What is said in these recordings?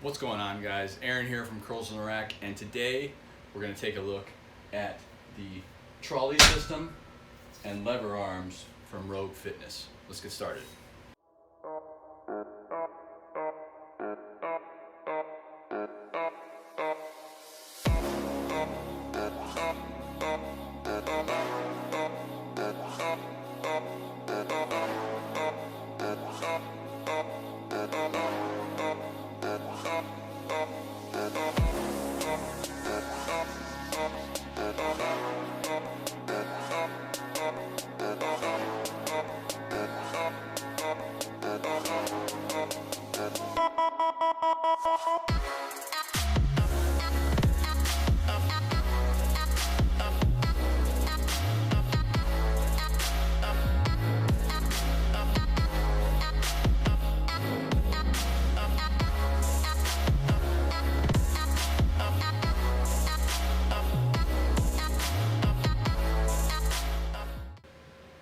What's going on, guys? Aaron here from Curls on the Rack, and today we're going to take a look at the trolley system and lever arms from Rogue Fitness. Let's get started.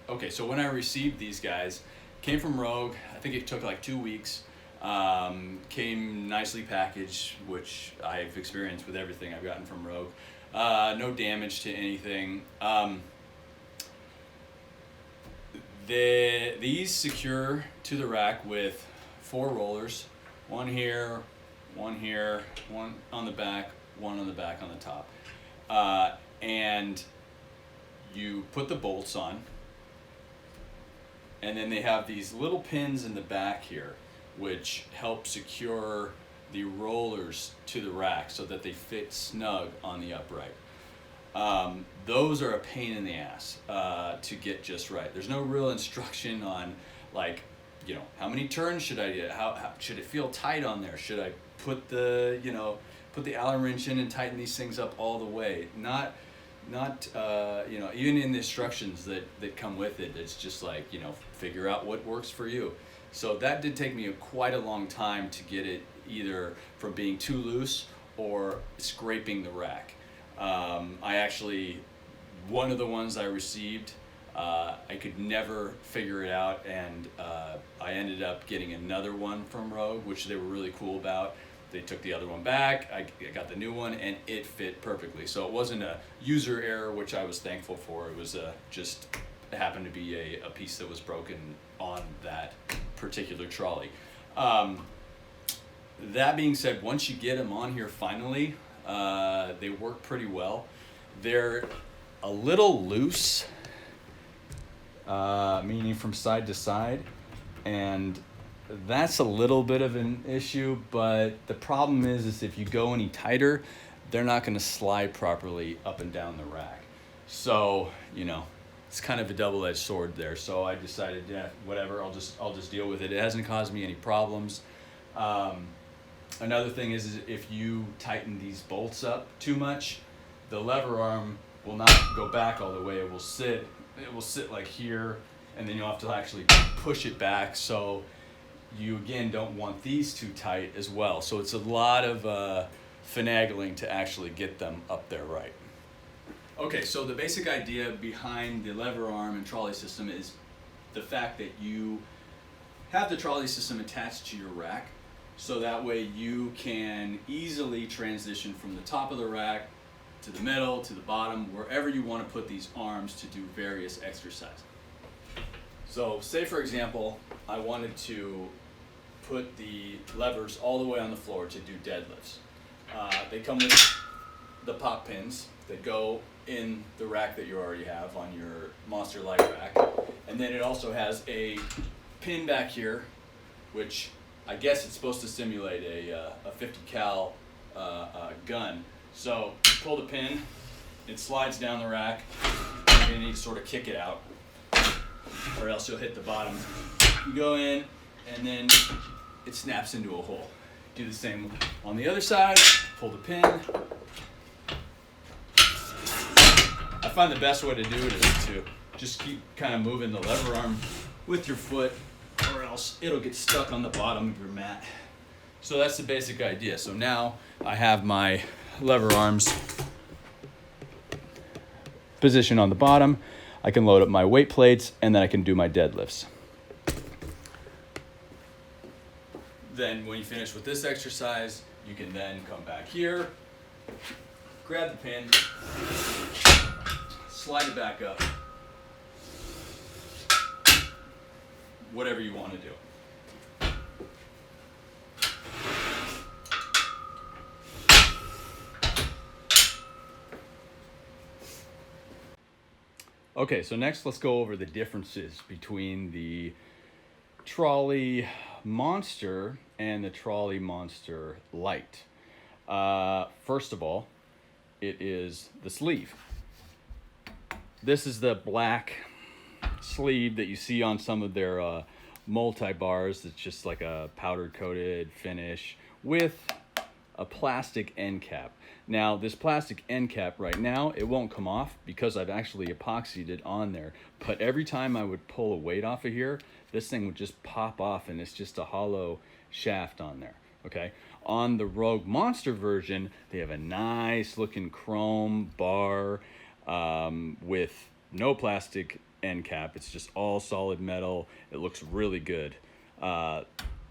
Okay, so when I received these guys, came from Rogue. I think it took like 2 weeks. Came nicely packaged, which I've experienced with everything I've gotten from Rogue. No damage to anything. These secure to the rack with 4 rollers, one here, one on the back, one on the back on the top. And you put the bolts on. And then they have these little pins in the back here, which help secure the rollers to the rack so that they fit snug on the upright. Those are a pain in the ass to get just right. There's no real instruction on, like, you know, how many turns should I get? How should it feel tight on there? Should I put the Allen wrench in and tighten these things up all the way? Not even in the instructions that come with it, it's just like, figure out what works for you. So that did take me quite a long time to get it either from being too loose or scraping the rack. One of the ones I received, I could never figure it out, and I ended up getting another one from Rogue, which they were really cool about. They took the other one back, I got the new one, and it fit perfectly. So it wasn't a user error, which I was thankful for. It was just happened to be a piece that was broken on that particular trolley. That being said, once you get them on here finally, they work pretty well. They're a little loose, meaning from side to side, and that's a little bit of an issue, but the problem is if you go any tighter, they're not going to slide properly up and down the rack. So, it's kind of a double-edged sword there. So I decided, whatever, I'll just deal with it. It hasn't caused me any problems. Another thing is if you tighten these bolts up too much, the lever arm will not go back all the way. It will sit like here, and then you'll have to actually push it back. So you again don't want these too tight as well. So it's a lot of finagling to actually get them up there right. Okay, so the basic idea behind the lever arm and trolley system is the fact that you have the trolley system attached to your rack, so that way you can easily transition from the top of the rack to the middle, to the bottom, wherever you want to put these arms to do various exercises. So say for example, I wanted to put the levers all the way on the floor to do deadlifts. They come with the pop pins that go in the rack that you already have on your Monster Light rack. And then it also has a pin back here, which I guess it's supposed to simulate a 50 cal gun. So you pull the pin, it slides down the rack, and you need to sort of kick it out, or else you'll hit the bottom. You go in, and then it snaps into a hole. Do the same on the other side, pull the pin. I find the best way to do it is to just keep kind of moving the lever arm with your foot, or else it'll get stuck on the bottom of your mat. So that's the basic idea. So now I have my lever arms positioned on the bottom. I can load up my weight plates, and then I can do my deadlifts. Then when you finish with this exercise, you can then come back here, grab the pin, slide it back up, whatever you want to do. Okay, so next let's go over the differences between the Trolley Monster and the Trolley Monster Lite. First of all, it is the sleeve. This is the black sleeve that you see on some of their multi-bars. It's just like a powder coated finish with a plastic end cap. Now this plastic end cap right now, it won't come off because I've actually epoxied it on there. But every time I would pull a weight off of here, this thing would just pop off and it's just a hollow shaft on there, okay? On the Rogue Monster version, they have a nice looking chrome bar with no plastic end cap. It's just all solid metal. It looks really good,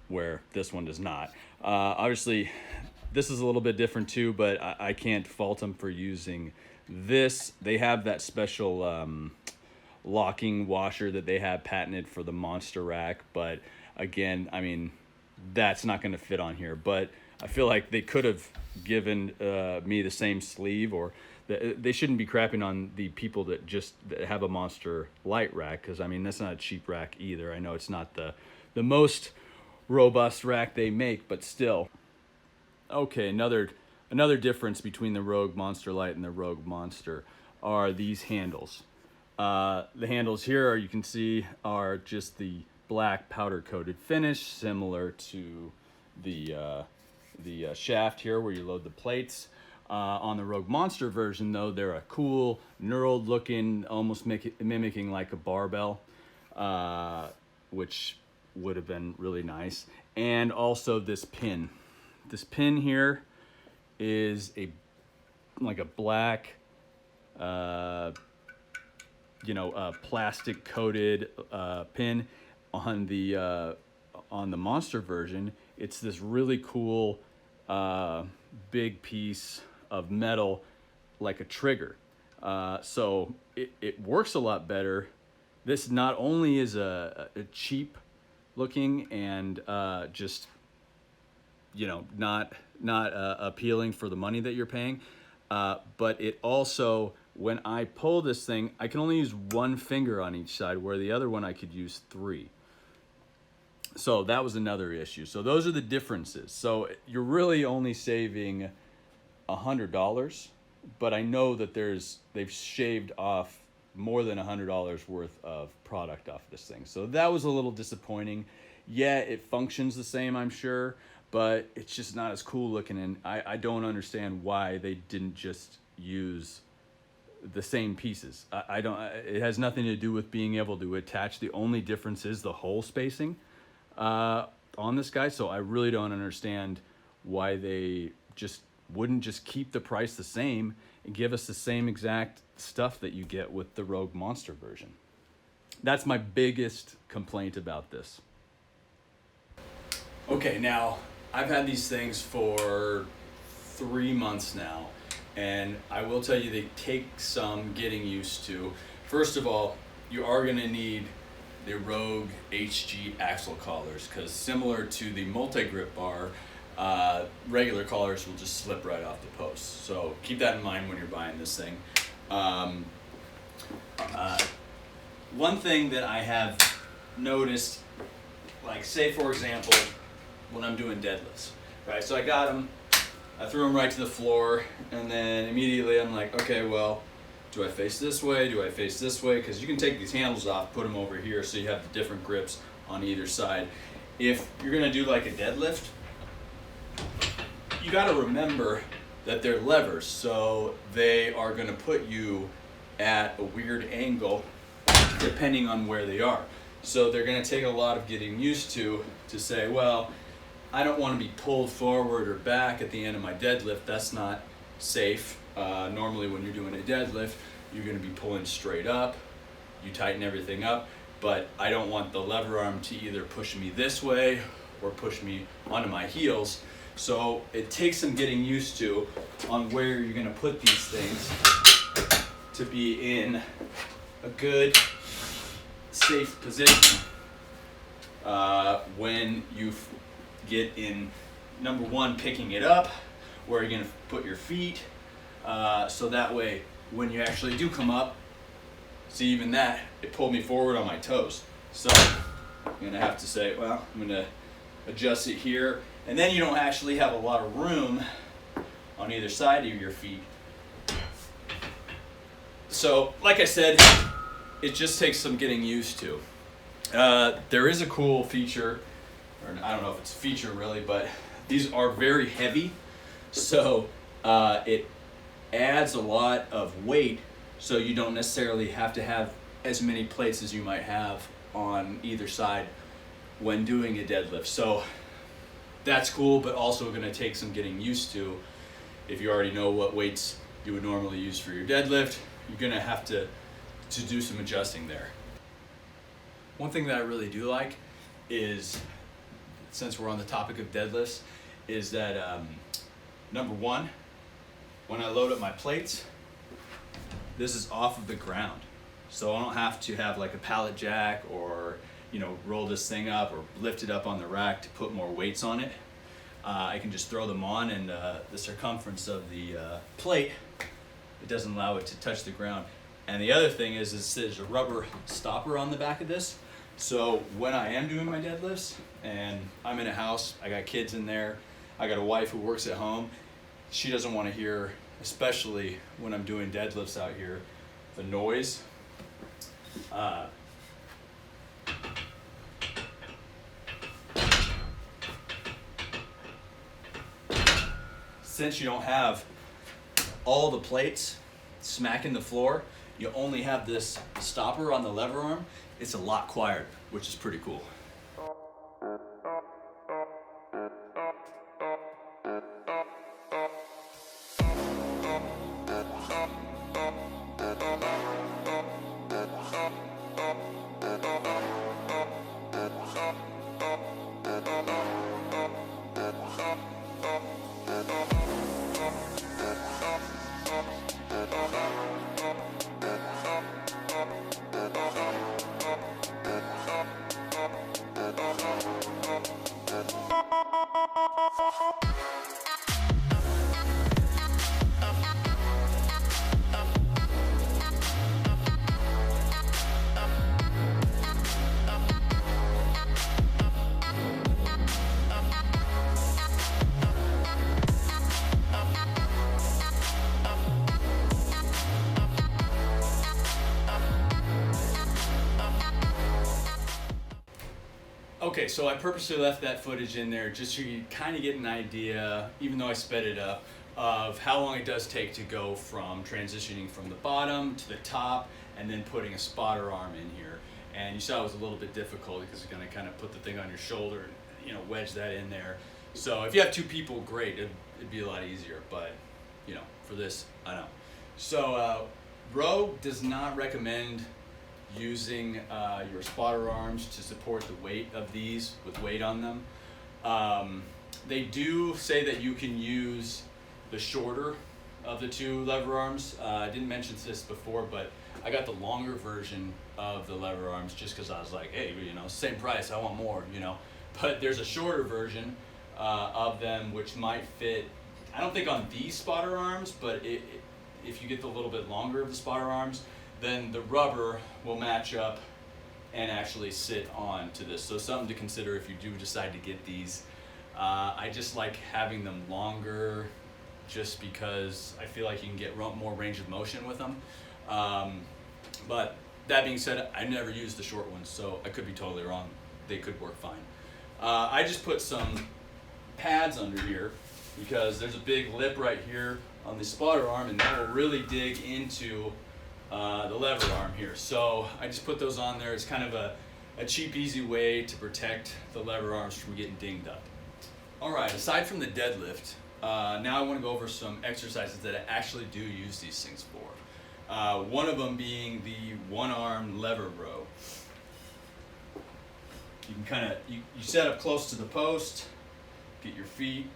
where this one does not. Obviously, this is a little bit different too, but I can't fault them for using this. They have that special locking washer that they have patented for the Monster rack, but again, I mean, that's not going to fit on here. But I feel like they could have given me the same sleeve, or they shouldn't be crapping on the people that have a Monster Lite rack, because I mean, that's not a cheap rack either. I know it's not the most robust rack they make, but still. Okay, another difference between the Rogue Monster Lite and the Rogue Monster are these handles. The handles here, you can see, are just the black powder coated finish, similar to the shaft here where you load the plates. On the Rogue Monster version though, they're a cool knurled looking, almost mimicking like a barbell, which would have been really nice. And also this pin. This pin here is like a black, plastic coated pin. On the Monster version, it's this really cool big piece of metal, like a trigger. So it works a lot better. This not only is a cheap looking and just not appealing for the money that you're paying, but it also, when I pull this thing, I can only use one finger on each side, where the other one I could use 3. So that was another issue. So those are the differences. So you're really only saving $100, but I know that they've shaved off more than $100 worth of product off this thing. So that was a little disappointing. Yeah, it functions the same, I'm sure, but it's just not as cool looking, and I don't understand why they didn't just use the same pieces. It has nothing to do with being able to attach. The only difference is the hole spacing on this guy. So I really don't understand why they wouldn't just keep the price the same and give us the same exact stuff that you get with the Rogue Monster version. That's my biggest complaint about this. Okay, now I've had these things for 3 months now, and I will tell you they take some getting used to. First of all, you are going to need the Rogue HG axle collars, because similar to the multi-grip bar, regular collars will just slip right off the post. So keep that in mind when you're buying this thing. One thing that I have noticed, like say for example, when I'm doing deadlifts, right? So I got them, I threw them right to the floor, and then immediately I'm like, okay, well, do I face this way? Do I face this way? Because you can take these handles off, put them over here, so you have the different grips on either side. If you're gonna do like a deadlift, you gotta remember that they're levers, so they are gonna put you at a weird angle depending on where they are. So they're gonna take a lot of getting used to say, well, I don't want to be pulled forward or back at the end of my deadlift. That's not safe. Normally when you're doing a deadlift, you're going to be pulling straight up. You tighten everything up, but I don't want the lever arm to either push me this way or push me onto my heels. So it takes some getting used to on where you're gonna put these things to be in a good, safe position when you get in, number one, picking it up, where you're gonna put your feet, so that way when you actually do come up, see, even that, it pulled me forward on my toes. So I'm gonna have to say, well, I'm gonna adjust it here, and then you don't actually have a lot of room on either side of your feet. So, like I said, it just takes some getting used to. There is a cool feature, or I don't know if it's a feature really, but these are very heavy, so it adds a lot of weight, so you don't necessarily have to have as many plates as you might have on either side when doing a deadlift. So that's cool, but also going to take some getting used to. If you already know what weights you would normally use for your deadlift, you're going to have to do some adjusting there. One thing that I really do like is, since we're on the topic of deadlifts, is that number one, when I load up my plates, this is off of the ground. So I don't have to have like a pallet jack or, you know, roll this thing up or lift it up on the rack to put more weights on it. I can just throw them on, and the circumference of the plate, it doesn't allow it to touch the ground. And the other thing is there's a rubber stopper on the back of this. So when I am doing my deadlifts and I'm in a house, I got kids in there, I got a wife who works at home, she doesn't want to hear, especially when I'm doing deadlifts out here, the noise. Since you don't have all the plates smacking the floor, you only have this stopper on the lever arm, it's a lot quieter, which is pretty cool. Okay, so I purposely left that footage in there just so you kind of get an idea, even though I sped it up, of how long it does take to go from transitioning from the bottom to the top and then putting a spotter arm in here. And you saw it was a little bit difficult because you're going to kind of put the thing on your shoulder and, you know, wedge that in there. So if you have two people, great, it'd be a lot easier, but, you know, for this, I know. So Rogue does not recommend using your spotter arms to support the weight of these with weight on them. They do say that you can use the shorter of the two lever arms. I didn't mention this before, but I got the longer version of the lever arms just because I was like, hey, you know, same price, I want more, you know. But there's a shorter version of them which might fit, I don't think on these spotter arms, but if you get the little bit longer of the spotter arms, then the rubber will match up and actually sit on to this. So something to consider if you do decide to get these. I just like having them longer just because I feel like you can get more range of motion with them. But that being said, I never used the short ones, so I could be totally wrong. They could work fine. I just put some pads under here because there's a big lip right here on the spotter arm, and that will really dig into the lever arm here. So I just put those on there. It's kind of a cheap, easy way to protect the lever arms from getting dinged up. All right, aside from the deadlift, now I want to go over some exercises that I actually do use these things for. One of them being the one-arm lever row. You can kind of, you set up close to the post, get your feet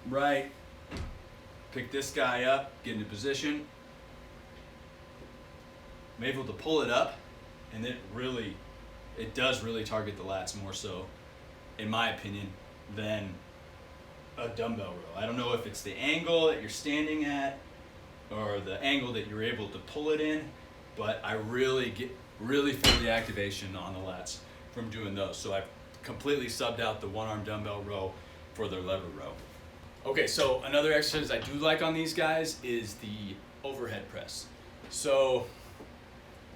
right, pick this guy up, get into position. I'm able to pull it up, and it does really target the lats more so, in my opinion, than a dumbbell row. I don't know if it's the angle that you're standing at or the angle that you're able to pull it in, but I really feel the activation on the lats from doing those. So I've completely subbed out the one-arm dumbbell row for their lever row. Okay, so another exercise I do like on these guys is the overhead press. So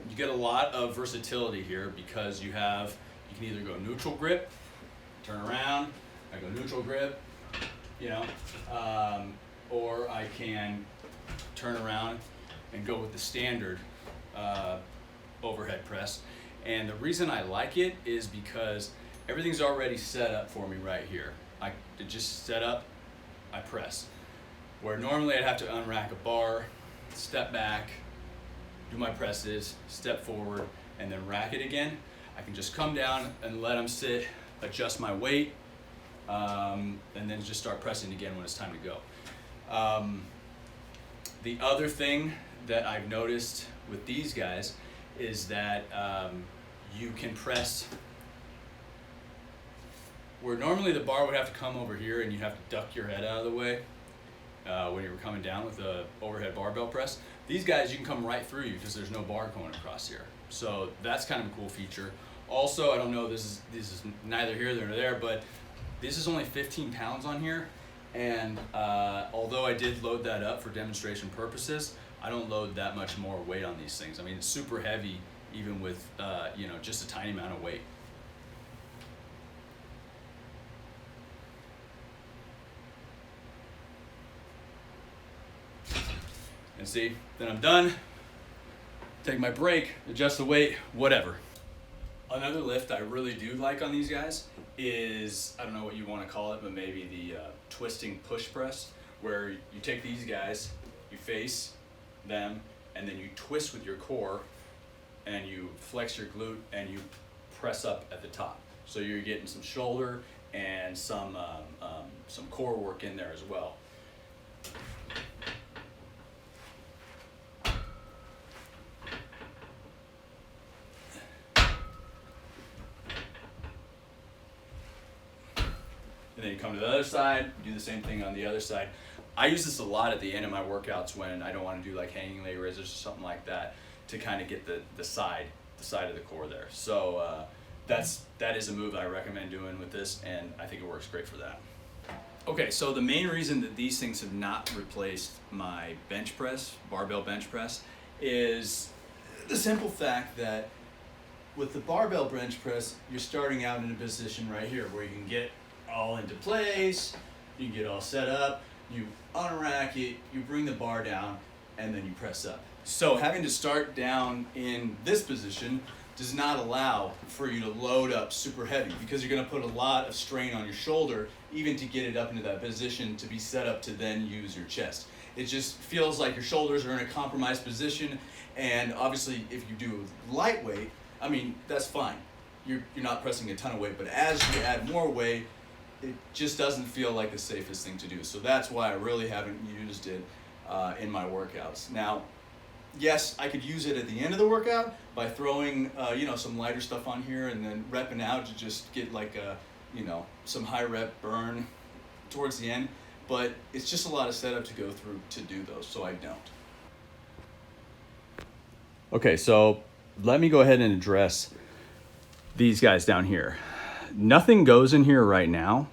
you get a lot of versatility here because you can either go neutral grip, turn around, I go neutral grip, or I can turn around and go with the standard overhead press. And the reason I like it is because everything's already set up for me right here. I just set up, I press. Where normally I'd have to unrack a bar, step back, do my presses, step forward, and then rack it again. I can just come down and let them sit, adjust my weight, and then just start pressing again when it's time to go. The other thing that I've noticed with these guys is that you can press where normally the bar would have to come over here and you have to duck your head out of the way when you were coming down with the overhead barbell press. These guys, you can come right through you because there's no bar going across here. So that's kind of a cool feature. Also, I don't know, this is neither here nor there, but this is only 15 pounds on here. And although I did load that up for demonstration purposes, I don't load that much more weight on these things. I mean, it's super heavy even with just a tiny amount of weight. And see, then I'm done, take my break, adjust the weight, whatever. Another lift I really do like on these guys is, I don't know what you want to call it, but maybe the twisting push press, where you take these guys, you face them, and then you twist with your core, and you flex your glute, and you press up at the top. So you're getting some shoulder and some core work in there as well. And then you come to the other side, do the same thing on the other side. I use this a lot at the end of my workouts when I don't want to do like hanging leg raises or something like that to kind of get the side of the core there. So that is a move I recommend doing with this, and I think it works great for that. Okay, so the main reason that these things have not replaced my bench press, barbell bench press, is the simple fact that with the barbell bench press, you're starting out in a position right here where you can get all into place, you can get all set up, you unrack it, you bring the bar down, and then you press up. So having to start down in this position does not allow for you to load up super heavy because you're gonna put a lot of strain on your shoulder even to get it up into that position to be set up to then use your chest. It just feels like your shoulders are in a compromised position, and obviously if you do lightweight, I mean, that's fine. You're not pressing a ton of weight, but as you add more weight, it just doesn't feel like the safest thing to do. So that's why I really haven't used it in my workouts. Now, yes, I could use it at the end of the workout by throwing some lighter stuff on here and then repping out to just get like some high rep burn towards the end. But it's just a lot of setup to go through to do those, so I don't. Okay, so let me go ahead and address these guys down here. Nothing goes in here right now.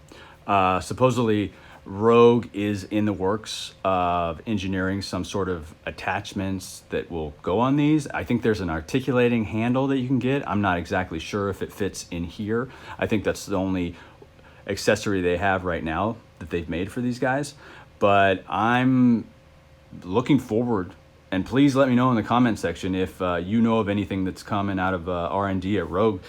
Supposedly Rogue is in the works of engineering some sort of attachments that will go on these. I think there's an articulating handle that you can get. I'm not exactly sure if it fits in here. I think that's the only accessory they have right now that they've made for these guys. But I'm looking forward, and please let me know in the comment section if you know of anything that's coming out of R&D at Rogue,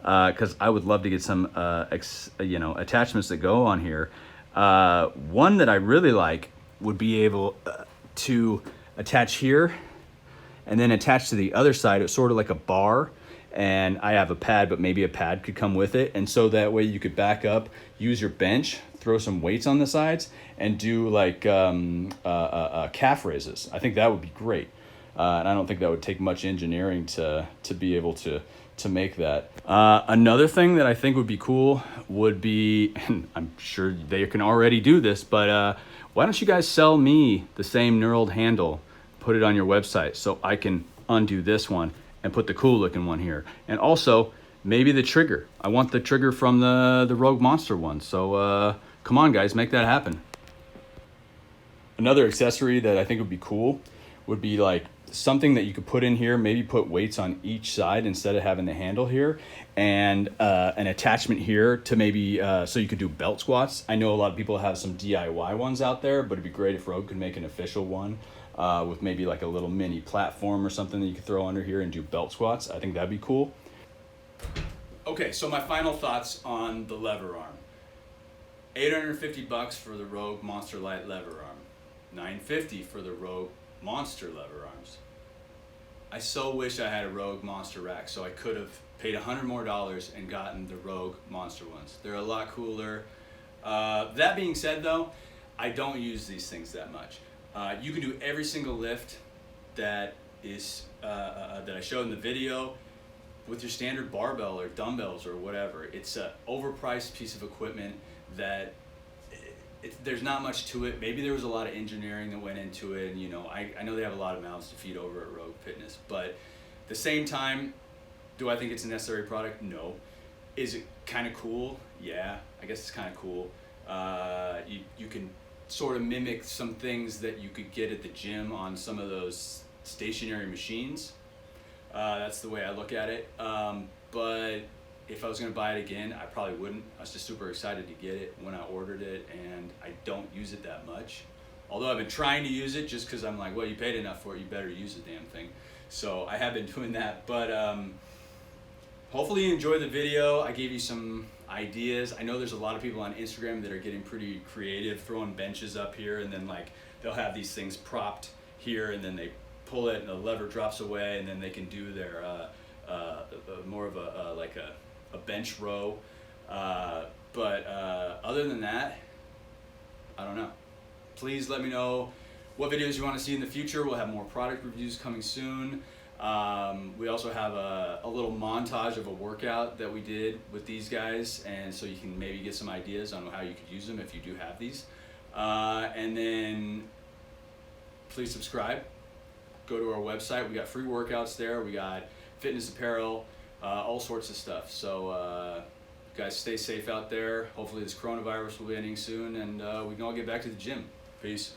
because I would love to get some attachments that go on here. One that I really like would be able to attach here and then attach to the other side. It's sort of like a bar, and I have a pad, but maybe a pad could come with it. And so that way you could back up, use your bench, throw some weights on the sides, and do like calf raises. I think that would be great. And I don't think that would take much engineering to be able to make that. Another thing that I think would be cool would be, and I'm sure they can already do this, but why don't you guys sell me the same knurled handle, put it on your website so I can undo this one and put the cool looking one here. And also maybe the trigger. I want the trigger from the Rogue Monster one. So come on guys, make that happen. Another accessory that I think would be cool would be like something that you could put in here, maybe put weights on each side instead of having the handle here, and an attachment here to maybe, so you could do belt squats. I know a lot of people have some DIY ones out there, but it'd be great if Rogue could make an official one with maybe like a little mini platform or something that you could throw under here and do belt squats. I think that'd be cool. Okay, so my final thoughts on the lever arm. $850 for the Rogue Monster Light lever arm. $950 for the Rogue Monster lever arms. I so wish I had a Rogue Monster rack so I could have paid $100 more and gotten the Rogue Monster ones. They're a lot cooler. That being said though, I don't use these things that much. You can do every single lift that is that I showed in the video with your standard barbell or dumbbells or whatever. It's an overpriced piece of equipment that there's not much to it. Maybe there was a lot of engineering that went into it, and you know, I know they have a lot of mouths to feed over at Rogue Fitness, but at the same time, do I think it's a necessary product? No. Is it kind of cool? Yeah, I guess it's kind of cool. You can sort of mimic some things that you could get at the gym on some of those stationary machines. That's the way I look at it. But if I was going to buy it again, I probably wouldn't. I was just super excited to get it when I ordered it, and I don't use it that much. Although I've been trying to use it just because I'm like, well, you paid enough for it, you better use the damn thing. So I have been doing that, but hopefully you enjoyed the video. I gave you some ideas. I know there's a lot of people on Instagram that are getting pretty creative, throwing benches up here, and then like they'll have these things propped here, and then they pull it and the lever drops away, and then they can do their more of a bench row. But other than that, I don't know. Please let me know what videos you want to see in the future. We'll have more product reviews coming soon. We also have a little montage of a workout that we did with these guys, and so you can maybe get some ideas on how you could use them if you do have these. And then please subscribe. Go to our website. We got free workouts there. We got fitness apparel, all sorts of stuff. So guys, stay safe out there. Hopefully this coronavirus will be ending soon, and we can all get back to the gym. Peace.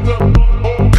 Look.